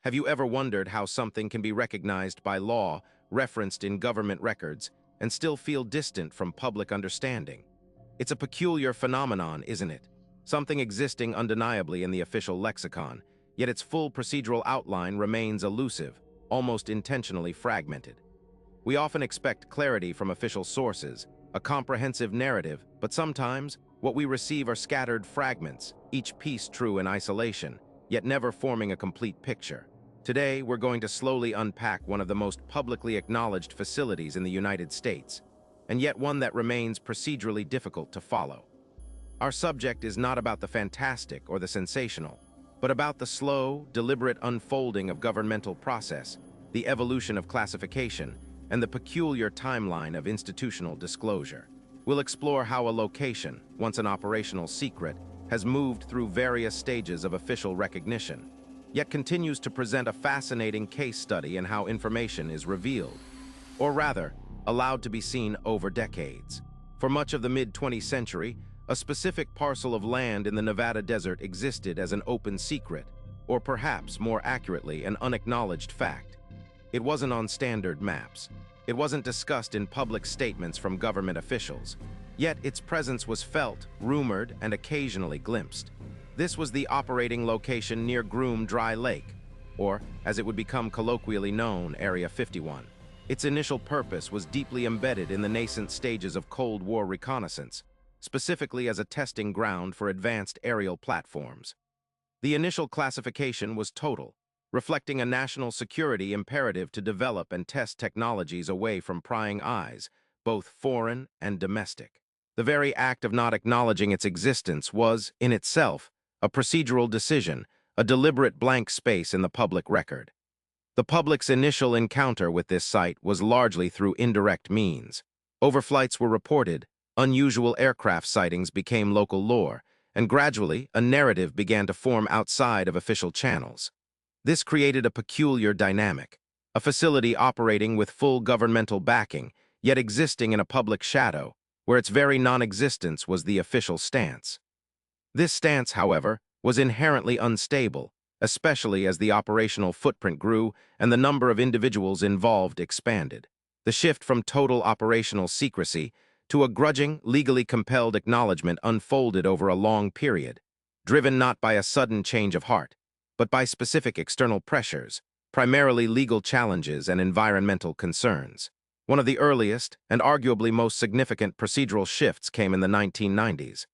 Have you ever wondered how something can be recognized by law, referenced in government records, and still feel distant from public understanding? It's a peculiar phenomenon, isn't it? Something existing undeniably in the official lexicon, yet its full procedural outline remains elusive, almost intentionally fragmented. We often expect clarity from official sources, a comprehensive narrative, but sometimes what we receive are scattered fragments, each piece true in isolation, yet never forming a complete picture. Today, we're going to slowly unpack one of the most publicly acknowledged facilities in the United States, and yet one that remains procedurally difficult to follow. Our subject is not about the fantastic or the sensational, but about the slow, deliberate unfolding of governmental process, the evolution of classification, and the peculiar timeline of institutional disclosure. We'll explore how a location, once an operational secret, has moved through various stages of official recognition, yet continues to present a fascinating case study in how information is revealed, or rather, allowed to be seen over decades. For much of the mid-20th century, a specific parcel of land in the Nevada desert existed as an open secret, or perhaps more accurately, an unacknowledged fact. It wasn't on standard maps. It wasn't discussed in public statements from government officials. Yet its presence was felt, rumored, and occasionally glimpsed. This was the operating location near Groom Dry Lake, or, as it would become colloquially known, Area 51. Its initial purpose was deeply embedded in the nascent stages of Cold War reconnaissance, specifically as a testing ground for advanced aerial platforms. The initial classification was total, reflecting a national security imperative to develop and test technologies away from prying eyes, both foreign and domestic. The very act of not acknowledging its existence was, in itself, a procedural decision, a deliberate blank space in the public record. The public's initial encounter with this site was largely through indirect means. Overflights were reported, unusual aircraft sightings became local lore, and gradually a narrative began to form outside of official channels. This created a peculiar dynamic, a facility operating with full governmental backing, yet existing in a public shadow, where its very non-existence was the official stance. This stance, however, was inherently unstable, especially as the operational footprint grew and the number of individuals involved expanded. The shift from total operational secrecy to a grudging, legally compelled acknowledgement unfolded over a long period, driven not by a sudden change of heart, but by specific external pressures, primarily legal challenges and environmental concerns. One of the earliest and arguably most significant procedural shifts came in the 1990s.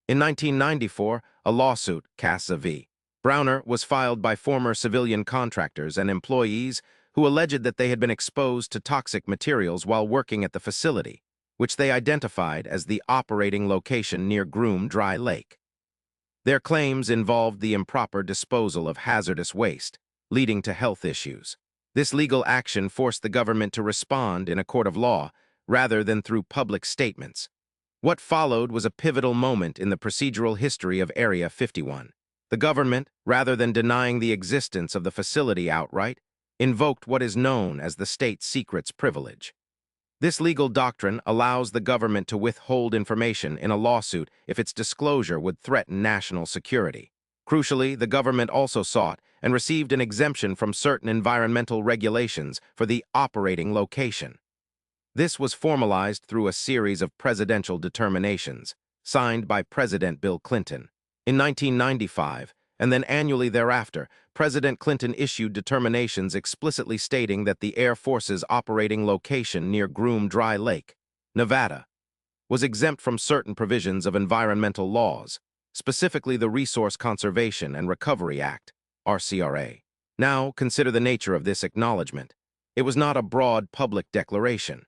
In 1994, a lawsuit, Casa v. Browner, was filed by former civilian contractors and employees who alleged that they had been exposed to toxic materials while working at the facility, which they identified as the operating location near Groom Dry Lake. Their claims involved the improper disposal of hazardous waste, leading to health issues. This legal action forced the government to respond in a court of law, rather than through public statements. What followed was a pivotal moment in the procedural history of Area 51. The government, rather than denying the existence of the facility outright, invoked what is known as the state secrets privilege. This legal doctrine allows the government to withhold information in a lawsuit if its disclosure would threaten national security. Crucially, the government also sought and received an exemption from certain environmental regulations for the operating location. This was formalized through a series of presidential determinations, signed by President Bill Clinton. In 1995, and then annually thereafter, President Clinton issued determinations explicitly stating that the Air Force's operating location near Groom Dry Lake, Nevada, was exempt from certain provisions of environmental laws, specifically the Resource Conservation and Recovery Act, RCRA. Now, consider the nature of this acknowledgement. It was not a broad public declaration.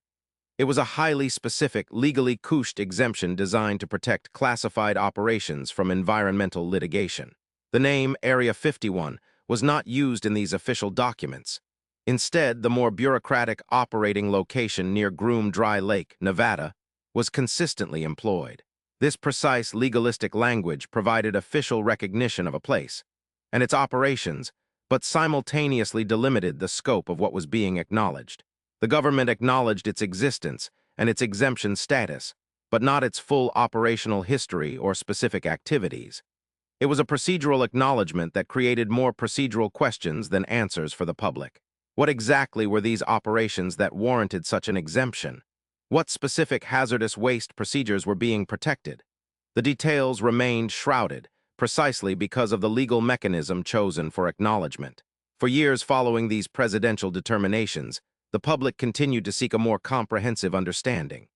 It was a highly specific, legally couched exemption designed to protect classified operations from environmental litigation. The name Area 51 was not used in these official documents. Instead, the more bureaucratic operating location near Groom Dry Lake, Nevada, was consistently employed. This precise legalistic language provided official recognition of a place and its operations, but simultaneously delimited the scope of what was being acknowledged. The government acknowledged its existence and its exemption status, but not its full operational history or specific activities. It was a procedural acknowledgement that created more procedural questions than answers for the public. What exactly were these operations that warranted such an exemption? What specific hazardous waste procedures were being protected? The details remained shrouded, precisely because of the legal mechanism chosen for acknowledgement. For years following these presidential determinations, the public continued to seek a more comprehensive understanding.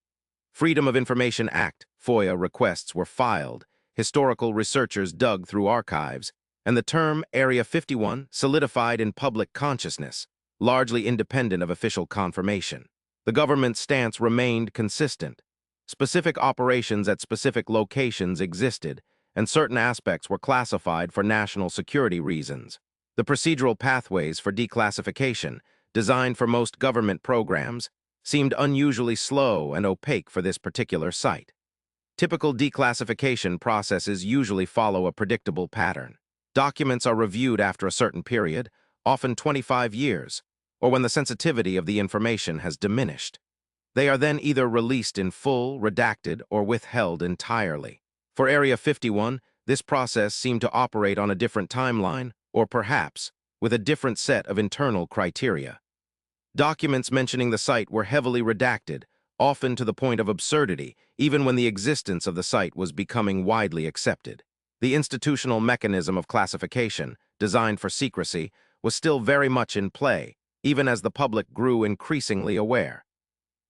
Freedom of Information Act, FOIA requests were filed, historical researchers dug through archives, and the term Area 51 solidified in public consciousness, largely independent of official confirmation. The government's stance remained consistent. Specific operations at specific locations existed, and certain aspects were classified for national security reasons. The procedural pathways for declassification, designed for most government programs, seemed unusually slow and opaque for this particular site. Typical declassification processes usually follow a predictable pattern. Documents are reviewed after a certain period, often 25 years, or when the sensitivity of the information has diminished. They are then either released in full, redacted, or withheld entirely. For Area 51, this process seemed to operate on a different timeline, or perhaps with a different set of internal criteria. Documents mentioning the site were heavily redacted, often to the point of absurdity, even when the existence of the site was becoming widely accepted. The institutional mechanism of classification, designed for secrecy, was still very much in play, even as the public grew increasingly aware.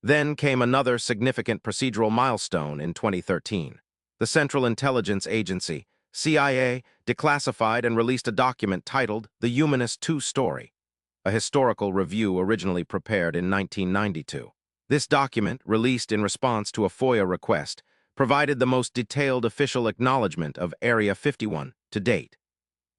Then came another significant procedural milestone in 2013. The Central Intelligence Agency, CIA, declassified and released a document titled The Humanist Two Story, a historical review originally prepared in 1992. This document, released in response to a FOIA request, provided the most detailed official acknowledgement of Area 51 to date.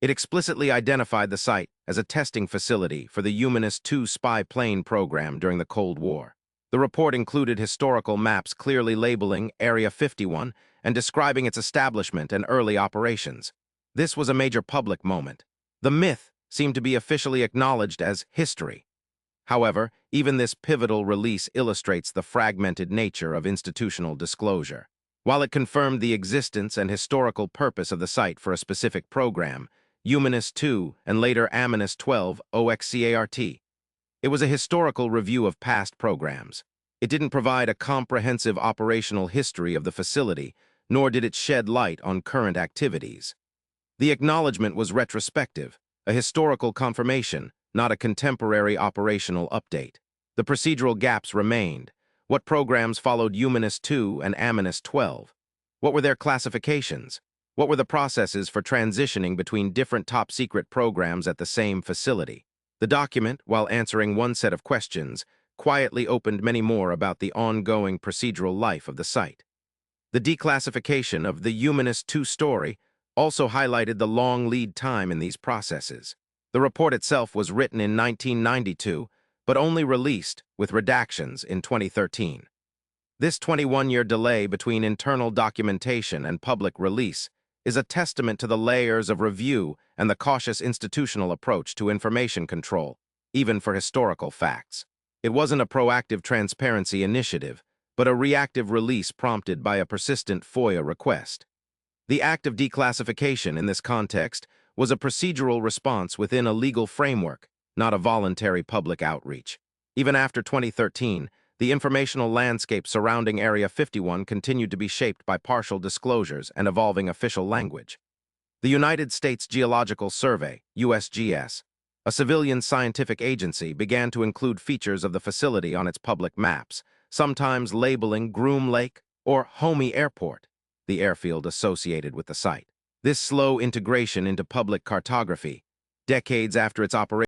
It explicitly identified the site as a testing facility for the Humanist II spy plane program during the Cold War. The report included historical maps clearly labeling Area 51 and describing its establishment and early operations. This was a major public moment. The myth seemed to be officially acknowledged as history. However, even this pivotal release illustrates the fragmented nature of institutional disclosure. While it confirmed the existence and historical purpose of the site for a specific program, Humanist II and later Amanist 12 OXCART, it was a historical review of past programs. It didn't provide a comprehensive operational history of the facility, nor did it shed light on current activities. The acknowledgement was retrospective, a historical confirmation, not a contemporary operational update. The procedural gaps remained. What programs followed Humanist II and Amanist 12? What were their classifications? What were the processes for transitioning between different top-secret programs at the same facility? The document, while answering one set of questions, quietly opened many more about the ongoing procedural life of the site. The declassification of the Humanist II story also highlighted the long lead time in these processes. The report itself was written in 1992, but only released, with redactions, in 2013. This 21-year delay between internal documentation and public release is a testament to the layers of review and the cautious institutional approach to information control, even for historical facts. It wasn't a proactive transparency initiative, but a reactive release prompted by a persistent FOIA request. The act of declassification in this context was a procedural response within a legal framework, not a voluntary public outreach. Even after 2013, the informational landscape surrounding Area 51 continued to be shaped by partial disclosures and evolving official language. The United States Geological Survey, USGS, a civilian scientific agency, began to include features of the facility on its public maps, sometimes labeling Groom Lake or Homey Airport, the airfield associated with the site. This slow integration into public cartography, decades after its operation,